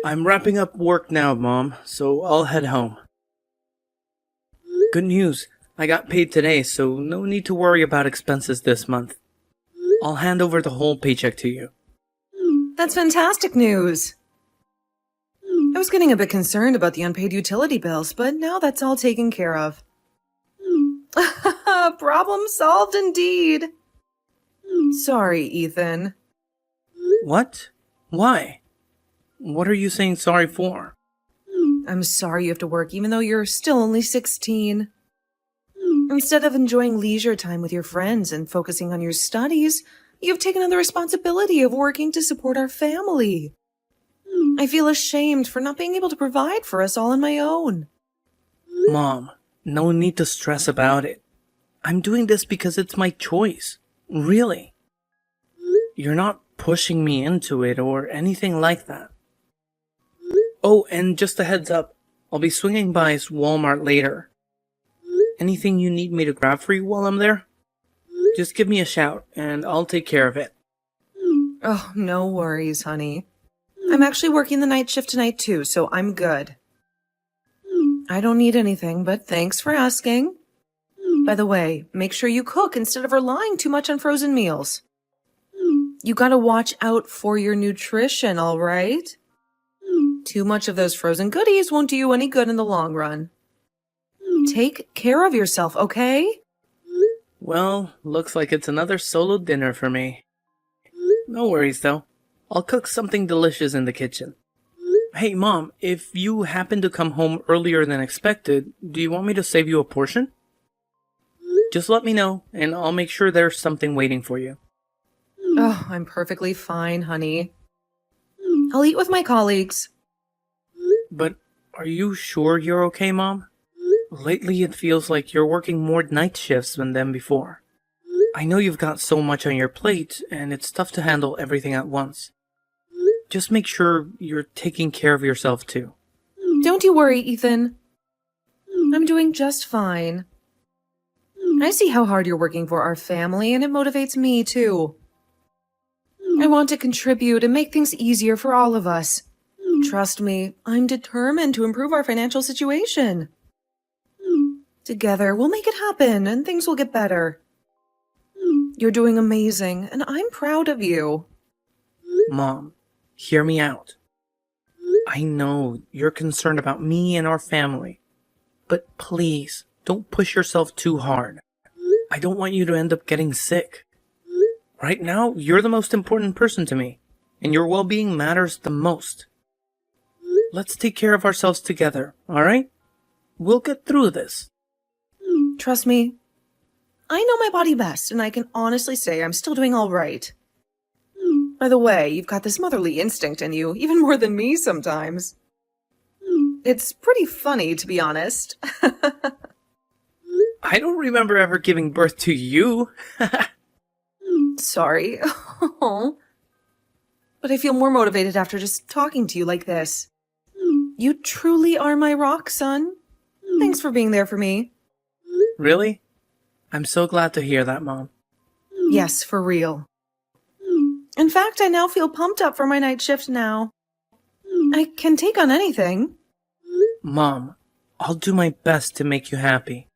I'm wrapping up work now, Mom, so I'll head home. Good news, I got paid today, so no need to worry about expenses this month. I'll hand over the whole paycheck to you. That's fantastic news. I was getting a bit concerned about the unpaid utility bills, but now that's all taken care of. Problem solved indeed. Sorry, Ethan. What? Why? What are you saying sorry for? I'm sorry you have to work even though you're still only 16. Instead of enjoying leisure time with your friends and focusing on your studies, you've taken on the responsibility of working to support our family. I feel ashamed for not being able to provide for us all on my own. Mom, no need to stress about it. I'm doing this because it's my choice. Really. You're not pushing me into it or anything like that. Oh, and just a heads up, I'll be swinging by Walmart later. Anything you need me to grab for you while I'm there? Just give me a shout, and I'll take care of it. Oh, no worries, honey. I'm actually working the night shift tonight too, so I'm good. I don't need anything, but thanks for asking. By the way, make sure you cook instead of relying too much on frozen meals. You gotta watch out for your nutrition, all right? Too much of those frozen goodies won't do you any good in the long run. Take care of yourself, okay? Well, looks like it's another solo dinner for me. No worries though. I'll cook something delicious in the kitchen. Hey Mom, if you happen to come home earlier than expected, do you want me to save you a portion? Just let me know, and I'll make sure there's something waiting for you. Oh, I'm perfectly fine, honey. I'll eat with my colleagues. But are you sure you're okay, Mom? Lately it feels like you're working more night shifts than before. I know you've got so much on your plate, and it's tough to handle everything at once. Just make sure you're taking care of yourself too. Don't you worry, Ethan. I'm doing just fine. I see how hard you're working for our family, and it motivates me too. I want to contribute and make things easier for all of us. Trust me, I'm determined to improve our financial situation. Together, we'll make it happen, and things will get better. You're doing amazing, and I'm proud of you. Mom, hear me out. I know you're concerned about me and our family, but please, don't push yourself too hard. I don't want you to end up getting sick. Right now, you're the most important person to me, and your well-being matters the most. Let's take care of ourselves together, alright? We'll get through this. Trust me, I know my body best, and I can honestly say I'm still doing all right. By the way, you've got this motherly instinct in you, even more than me sometimes. It's pretty funny, to be honest. I don't remember ever giving birth to you. Sorry. But I feel more motivated after just talking to you like this. You truly are my rock, son. Thanks for being there for me. Really? I'm so glad to hear that, Mom. Yes, for real. In fact, I now feel pumped up for my night shift now. I can take on anything. Mom, I'll do my best to make you happy.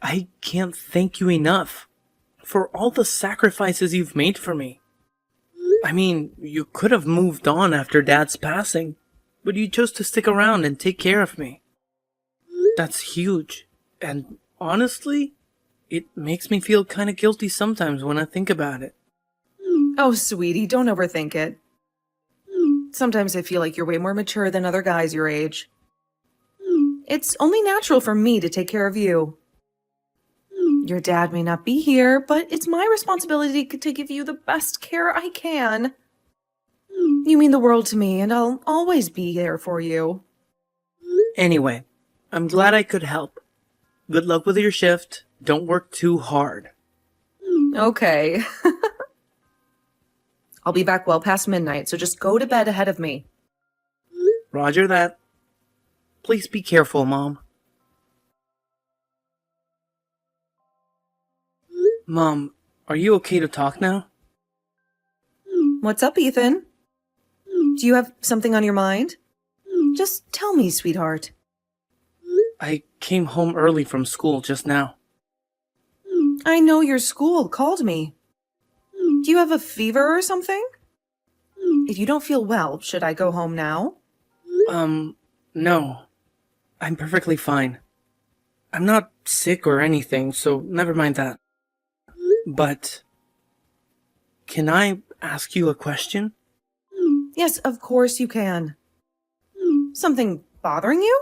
I can't thank you enough for all the sacrifices you've made for me. I mean, you could have moved on after Dad's passing, but you chose to stick around and take care of me. That's huge, and honestly, it makes me feel kind of guilty sometimes when I think about it. Oh, sweetie, don't overthink it. Sometimes I feel like you're way more mature than other guys your age. It's only natural for me to take care of you. Your dad may not be here, but it's my responsibility to give you the best care I can. You mean the world to me, and I'll always be there for you. Anyway, I'm glad I could help. Good luck with your shift. Don't work too hard. Okay. I'll be back well past midnight, so just go to bed ahead of me. Roger that. Please be careful, Mom. Mom, are you okay to talk now? What's up, Ethan? Do you have something on your mind? Just tell me, sweetheart. I came home early from school just now. I know your school called me. Do you have a fever or something? If you don't feel well, should I go home now? No. I'm perfectly fine. I'm not sick or anything, so never mind that. But can I ask you a question? Yes, of course you can. Something bothering you?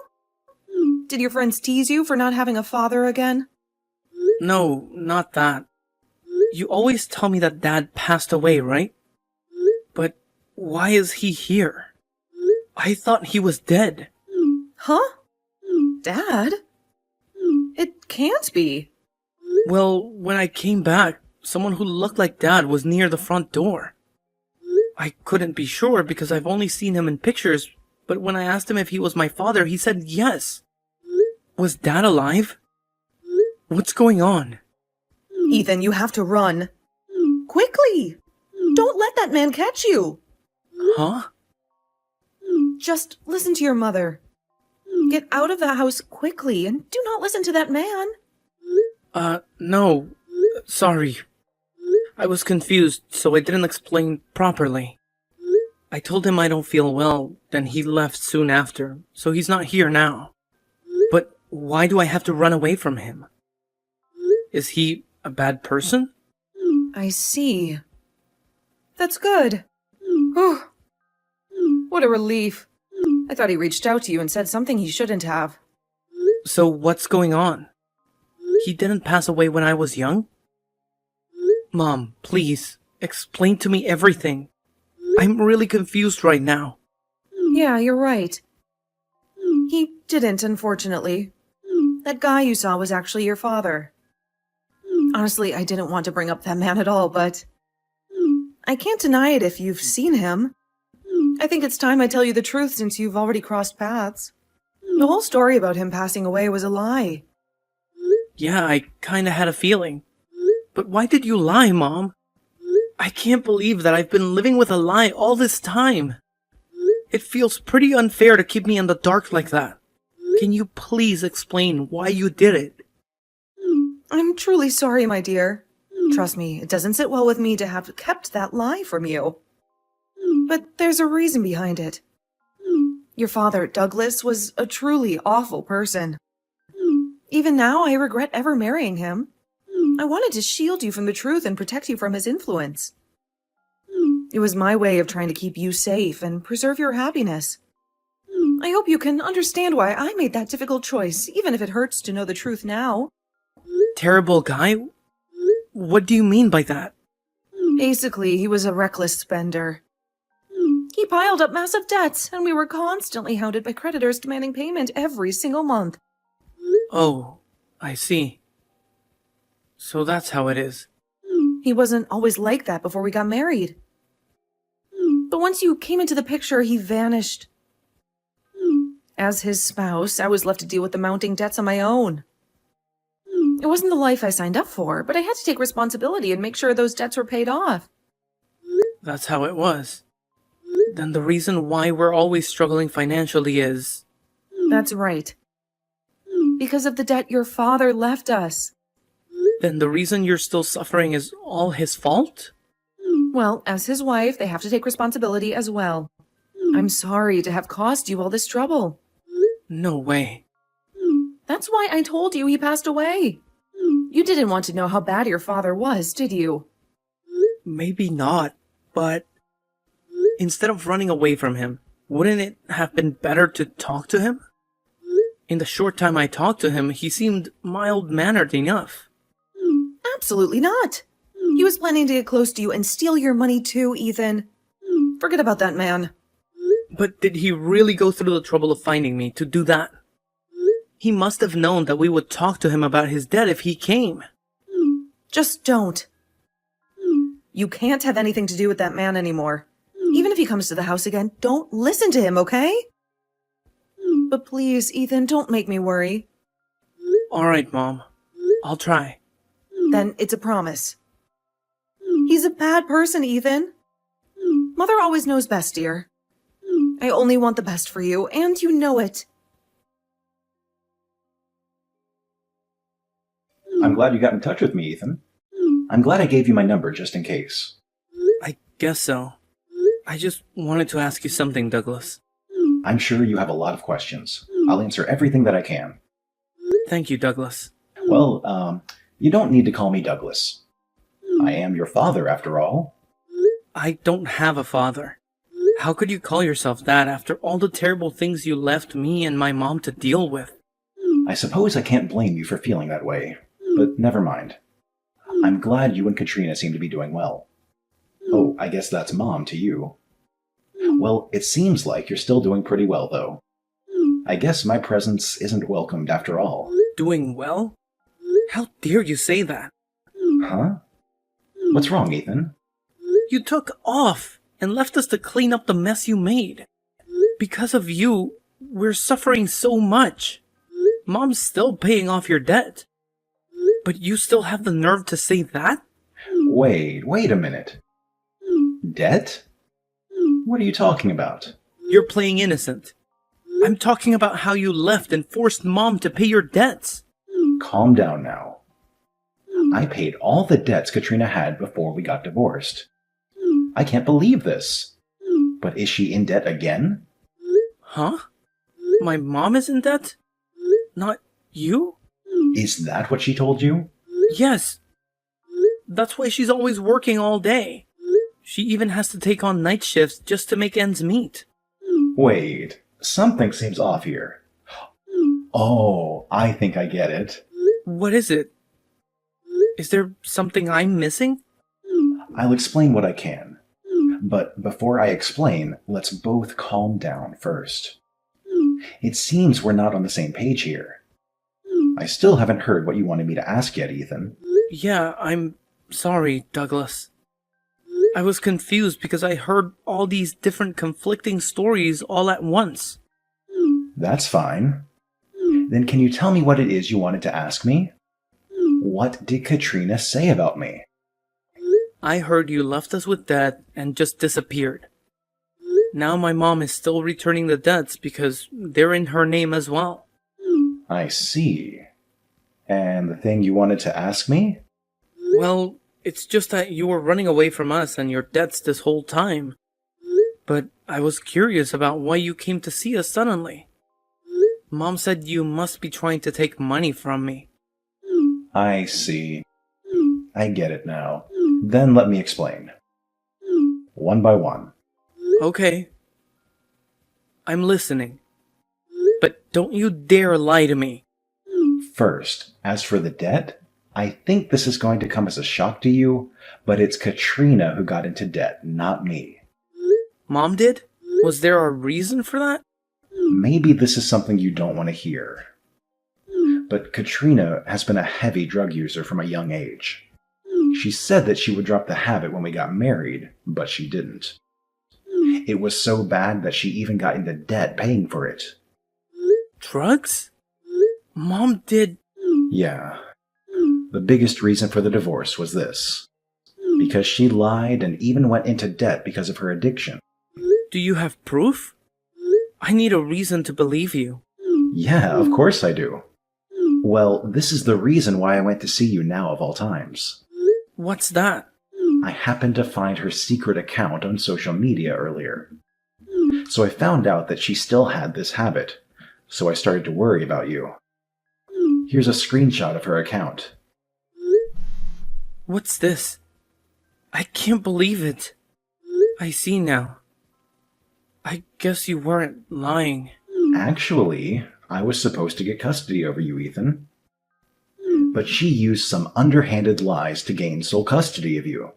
Did your friends tease you for not having a father again? No, not that. You always tell me that Dad passed away, right? But why is he here? I thought he was dead. Huh? Dad? It can't be. Well, when I came back, someone who looked like Dad was near the front door. I couldn't be sure because I've only seen him in pictures, but when I asked him if he was my father, he said yes. Was Dad alive? What's going on? Ethan, you have to run. Quickly! Don't let that man catch you. Huh? Just listen to your mother. Get out of the house quickly and do not listen to that man. No. Sorry. I was confused, so I didn't explain properly. I told him I don't feel well, then he left soon after, so he's not here now. But why do I have to run away from him? Is he a bad person? I see. That's good. Whew. What a relief. I thought he reached out to you and said something he shouldn't have. So what's going on? He didn't pass away when I was young? Mom, please, explain to me everything. I'm really confused right now. Yeah, you're right. He didn't, unfortunately. That guy you saw was actually your father. Honestly, I didn't want to bring up that man at all, but I can't deny it if you've seen him. I think it's time I tell you the truth since you've already crossed paths. The whole story about him passing away was a lie. Yeah, I kinda had a feeling. But why did you lie, Mom? I can't believe that I've been living with a lie all this time. It feels pretty unfair to keep me in the dark like that. Can you please explain why you did it? I'm truly sorry, my dear. Trust me, it doesn't sit well with me to have kept that lie from you. But there's a reason behind it. Your father, Douglas, was a truly awful person. Even now, I regret ever marrying him. I wanted to shield you from the truth and protect you from his influence. It was my way of trying to keep you safe and preserve your happiness. I hope you can understand why I made that difficult choice, even if it hurts to know the truth now. Terrible guy? What do you mean by that? Basically, he was a reckless spender. He piled up massive debts, and we were constantly hounded by creditors demanding payment every single month. Oh, I see. So that's how it is. He wasn't always like that before we got married. But once you came into the picture, he vanished. As his spouse, I was left to deal with the mounting debts on my own. It wasn't the life I signed up for, but I had to take responsibility and make sure those debts were paid off. That's how it was. Then the reason why we're always struggling financially is... That's right. Because of the debt your father left us. Then the reason you're still suffering is all his fault? Well, as his wife, they have to take responsibility as well. I'm sorry to have caused you all this trouble. No way. That's why I told you he passed away. You didn't want to know how bad your father was, did you? Maybe not, but... Instead of running away from him, wouldn't it have been better to talk to him? In the short time I talked to him, he seemed mild-mannered enough. Absolutely not. He was planning to get close to you and steal your money too, Ethan. Forget about that man. But did he really go through the trouble of finding me to do that? He must have known that we would talk to him about his debt if he came. Just don't. You can't have anything to do with that man anymore. Even if he comes to the house again, don't listen to him, okay? But please, Ethan, don't make me worry. Alright, Mom. I'll try. Then it's a promise. He's a bad person, Ethan. Mother always knows best, dear. I only want the best for you, and you know it. I'm glad you got in touch with me, Ethan. I'm glad I gave you my number just in case. I guess so. I just wanted to ask you something, Douglas. I'm sure you have a lot of questions. I'll answer everything that I can. Thank you, Douglas. Well, you don't need to call me Douglas. I am your father, after all. I don't have a father. How could you call yourself that after all the terrible things you left me and my mom to deal with? I suppose I can't blame you for feeling that way, but never mind. I'm glad you and Katrina seem to be doing well. Oh, I guess that's Mom to you. Well, it seems like you're still doing pretty well, though. I guess my presence isn't welcomed after all. Doing well? How dare you say that? Huh? What's wrong, Ethan? You took off and left us to clean up the mess you made. Because of you, we're suffering so much. Mom's still paying off your debt. But you still have the nerve to say that? Wait a minute. Debt? What are you talking about? You're playing innocent. I'm talking about how you left and forced Mom to pay your debts. Calm down now. I paid all the debts Katrina had before we got divorced. I can't believe this. But is she in debt again? Huh? My mom is in debt? Not you? Is that what she told you? Yes. That's why she's always working all day. She even has to take on night shifts just to make ends meet. Wait, something seems off here. Oh, I think I get it. What is it? Is there something I'm missing? I'll explain what I can. But before I explain, let's both calm down first. It seems we're not on the same page here. I still haven't heard what you wanted me to ask yet, Ethan. Yeah, I'm sorry, Douglas. I was confused because I heard all these different conflicting stories all at once. That's fine. Then can you tell me what it is you wanted to ask me? What did Katrina say about me? I heard you left us with debt and just disappeared. Now my mom is still returning the debts because they're in her name as well. I see. And the thing you wanted to ask me? Well, it's just that you were running away from us and your debts this whole time. But I was curious about why you came to see us suddenly. Mom said you must be trying to take money from me. I see. I get it now. Then let me explain. One by one. Okay. I'm listening. But don't you dare lie to me. First, as for the debt, I think this is going to come as a shock to you, but it's Katrina who got into debt, not me. Mom did? Was there a reason for that? Maybe this is something you don't want to hear. But Katrina has been a heavy drug user from a young age. She said that she would drop the habit when we got married, but she didn't. It was so bad that she even got into debt paying for it. Drugs? Mom did... Yeah. The biggest reason for the divorce was this. Because she lied and even went into debt because of her addiction. Do you have proof? I need a reason to believe you. Yeah, of course I do. Well, this is the reason why I went to see you now of all times. What's that? I happened to find her secret account on social media earlier. So I found out that she still had this habit, so I started to worry about you. Here's a screenshot of her account. What's this? I can't believe it. I see now. I guess you weren't lying. Actually, I was supposed to get custody over you, Ethan. But she used some underhanded lies to gain sole custody of you.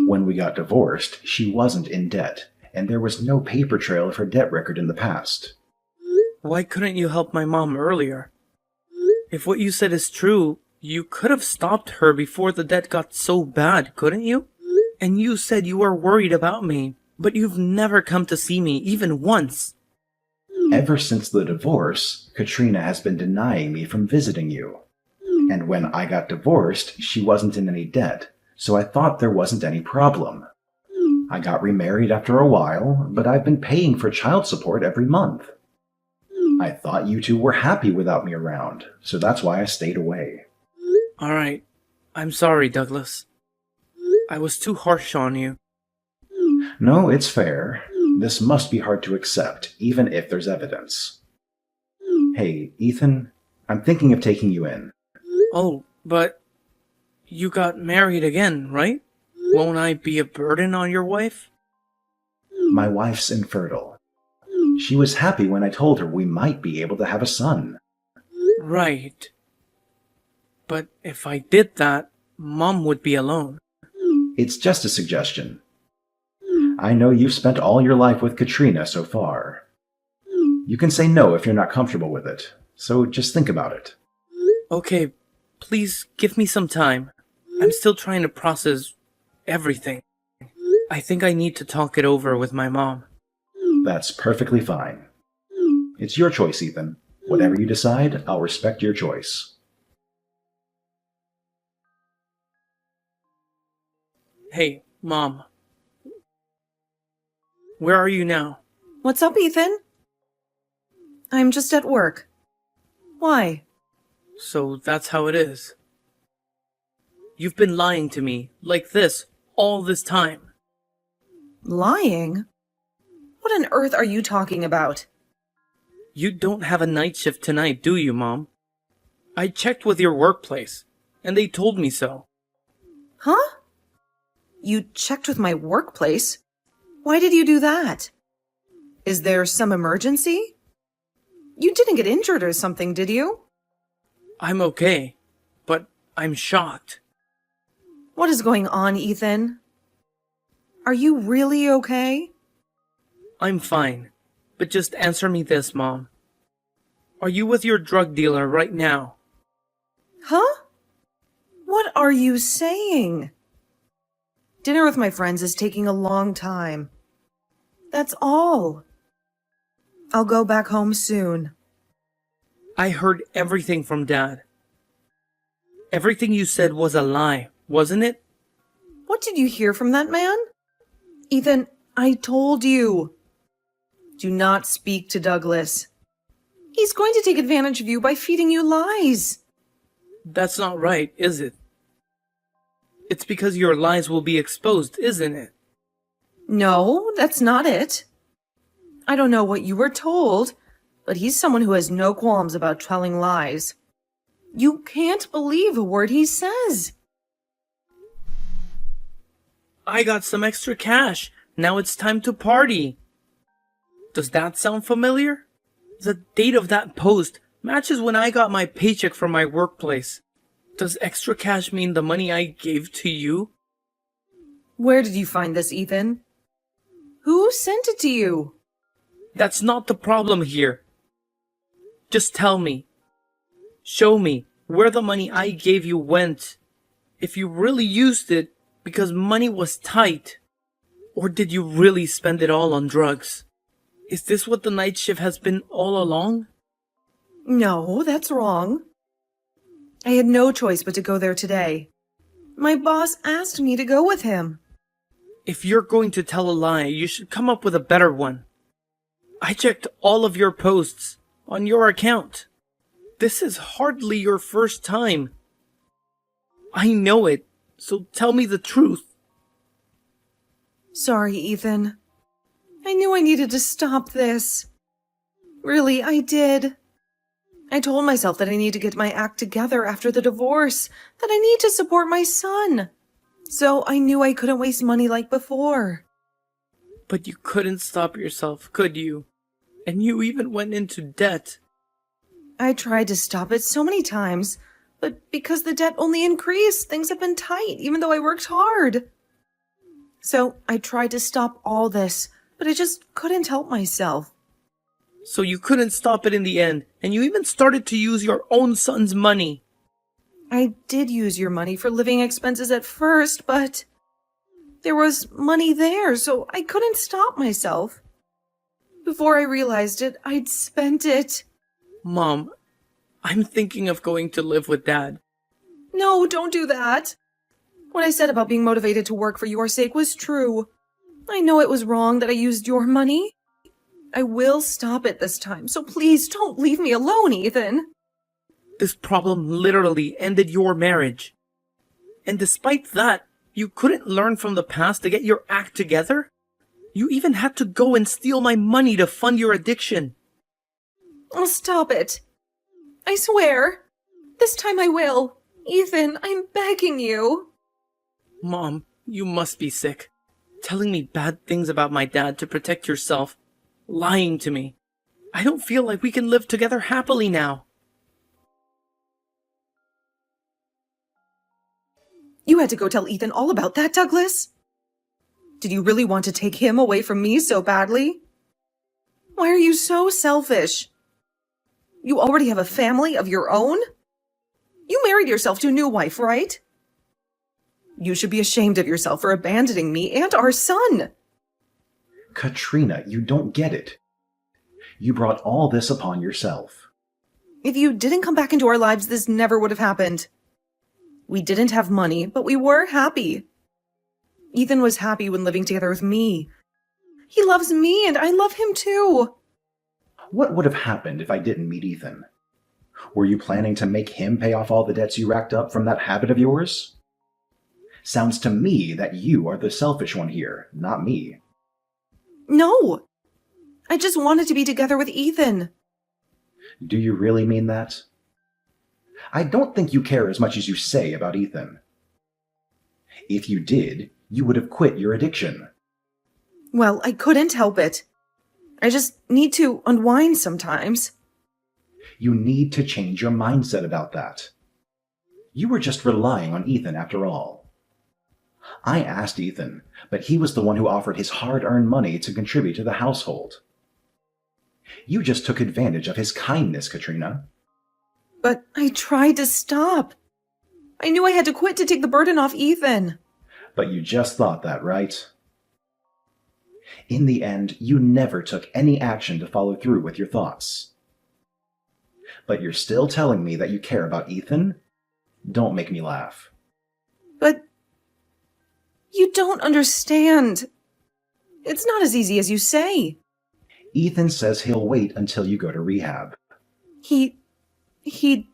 When we got divorced, she wasn't in debt, and there was no paper trail of her debt record in the past. Why couldn't you help my mom earlier? If what you said is true, you could have stopped her before the debt got so bad, couldn't you? And you said you were worried about me, but you've never come to see me, even once. Ever since the divorce, Katrina has been denying me from visiting you. And when I got divorced, she wasn't in any debt, so I thought there wasn't any problem. I got remarried after a while, but I've been paying for child support every month. I thought you two were happy without me around, so that's why I stayed away. Alright, I'm sorry, Douglas. I was too harsh on you. No, it's fair. This must be hard to accept, even if there's evidence. Hey, Ethan, I'm thinking of taking you in. Oh, but you got married again, right? Won't I be a burden on your wife? My wife's infertile. She was happy when I told her we might be able to have a son. Right. But if I did that, Mom would be alone. It's just a suggestion. I know you've spent all your life with Katrina so far. You can say no if you're not comfortable with it, so just think about it. Okay, please give me some time. I'm still trying to process everything. I think I need to talk it over with my mom. That's perfectly fine. It's your choice, Ethan. Whatever you decide, I'll respect your choice. Hey, Mom. Where are you now? What's up, Ethan? I'm just at work. Why? So that's how it is. You've been lying to me, like this, all this time. Lying? What on earth are you talking about? You don't have a night shift tonight, do you, Mom? I checked with your workplace, and they told me so. Huh? You checked with my workplace? Why did you do that? Is there some emergency? You didn't get injured or something, did you? I'm okay, but I'm shocked. What is going on, Ethan? Are you really okay? I'm fine, but just answer me this, Mom. Are you with your drug dealer right now? Huh? What are you saying? Dinner with my friends is taking a long time. That's all. I'll go back home soon. I heard everything from Dad. Everything you said was a lie, wasn't it? What did you hear from that man? Ethan, I told you. Do not speak to Douglas. He's going to take advantage of you by feeding you lies. That's not right, is it? It's because your lies will be exposed, isn't it? No, that's not it. I don't know what you were told, but he's someone who has no qualms about telling lies. You can't believe a word he says. I got some extra cash. Now it's time to party. Does that sound familiar? The date of that post matches when I got my paycheck from my workplace. Does extra cash mean the money I gave to you? Where did you find this, Ethan? Who sent it to you? That's not the problem here. Just tell me. Show me where the money I gave you went. If you really used it because money was tight. Or did you really spend it all on drugs? Is this what the night shift has been all along? No, that's wrong. I had no choice but to go there today. My boss asked me to go with him. If you're going to tell a lie, you should come up with a better one. I checked all of your posts on your account. This is hardly your first time. I know it, so tell me the truth. Sorry, Ethan. I knew I needed to stop this. Really, I did. I told myself that I need to get my act together after the divorce, that I need to support my son. So I knew I couldn't waste money like before. But you couldn't stop yourself, could you? And you even went into debt. I tried to stop it so many times, but because the debt only increased, things have been tight, even though I worked hard. So I tried to stop all this, but I just couldn't help myself. So you couldn't stop it in the end, and you even started to use your own son's money. I did use your money for living expenses at first, but there was money there, so I couldn't stop myself. Before I realized it, I'd spent it. Mom, I'm thinking of going to live with Dad. No, don't do that. What I said about being motivated to work for your sake was true. I know it was wrong that I used your money. I will stop it this time, so please don't leave me alone, Ethan. This problem literally ended your marriage. And despite that, you couldn't learn from the past to get your act together? You even had to go and steal my money to fund your addiction. I'll stop it. I swear. This time I will. Ethan, I'm begging you. Mom, you must be sick. Telling me bad things about my dad to protect yourself. Lying to me. I don't feel like we can live together happily now. You had to go tell Ethan all about that, Douglas? Did you really want to take him away from me so badly? Why are you so selfish? You already have a family of your own? You married yourself to a new wife, right? You should be ashamed of yourself for abandoning me and our son. Katrina, you don't get it. You brought all this upon yourself. If you didn't come back into our lives, this never would have happened. We didn't have money, but we were happy. Ethan was happy when living together with me. He loves me and I love him too. What would have happened if I didn't meet Ethan? Were you planning to make him pay off all the debts you racked up from that habit of yours? Sounds to me that you are the selfish one here, not me. No. I just wanted to be together with Ethan. Do you really mean that? I don't think you care as much as you say about Ethan. If you did, you would have quit your addiction. Well, I couldn't help it. I just need to unwind sometimes. You need to change your mindset about that. You were just relying on Ethan after all. I asked Ethan, but he was the one who offered his hard-earned money to contribute to the household. You just took advantage of his kindness, Katrina. But I tried to stop. I knew I had to quit to take the burden off Ethan. But you just thought that, right? In the end, you never took any action to follow through with your thoughts. But you're still telling me that you care about Ethan? Don't make me laugh. But you don't understand. It's not as easy as you say. Ethan says he'll wait until you go to rehab. He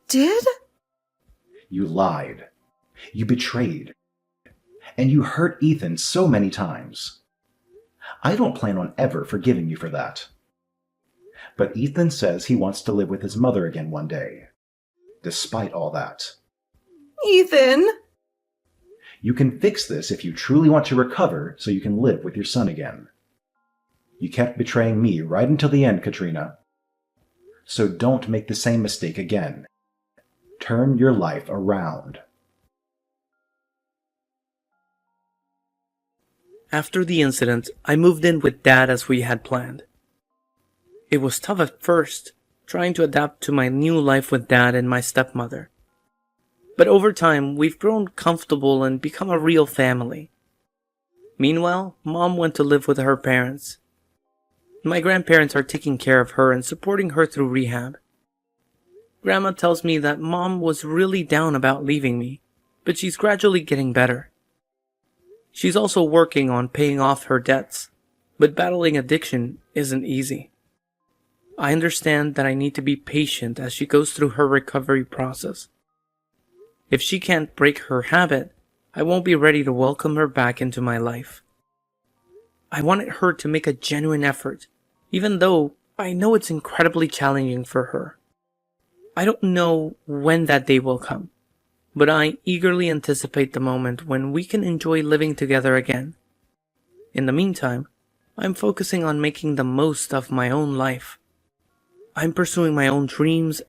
did? You lied. You betrayed. And you hurt Ethan so many times. I don't plan on ever forgiving you for that. But Ethan says he wants to live with his mother again one day. Despite all that. Ethan! You can fix this if you truly want to recover so you can live with your son again. You kept betraying me right until the end, Katrina. So don't make the same mistake again. Turn your life around. After the incident, I moved in with Dad as we had planned. It was tough at first, trying to adapt to my new life with Dad and my stepmother. But over time, we've grown comfortable and become a real family. Meanwhile, Mom went to live with her parents. My grandparents are taking care of her and supporting her through rehab. Grandma tells me that Mom was really down about leaving me, but she's gradually getting better. She's also working on paying off her debts, but battling addiction isn't easy. I understand that I need to be patient as she goes through her recovery process. If she can't break her habit, I won't be ready to welcome her back into my life. I wanted her to make a genuine effort, even though I know it's incredibly challenging for her. I don't know when that day will come, but I eagerly anticipate the moment when we can enjoy living together again. In the meantime, I'm focusing on making the most of my own life. I'm pursuing my own dreams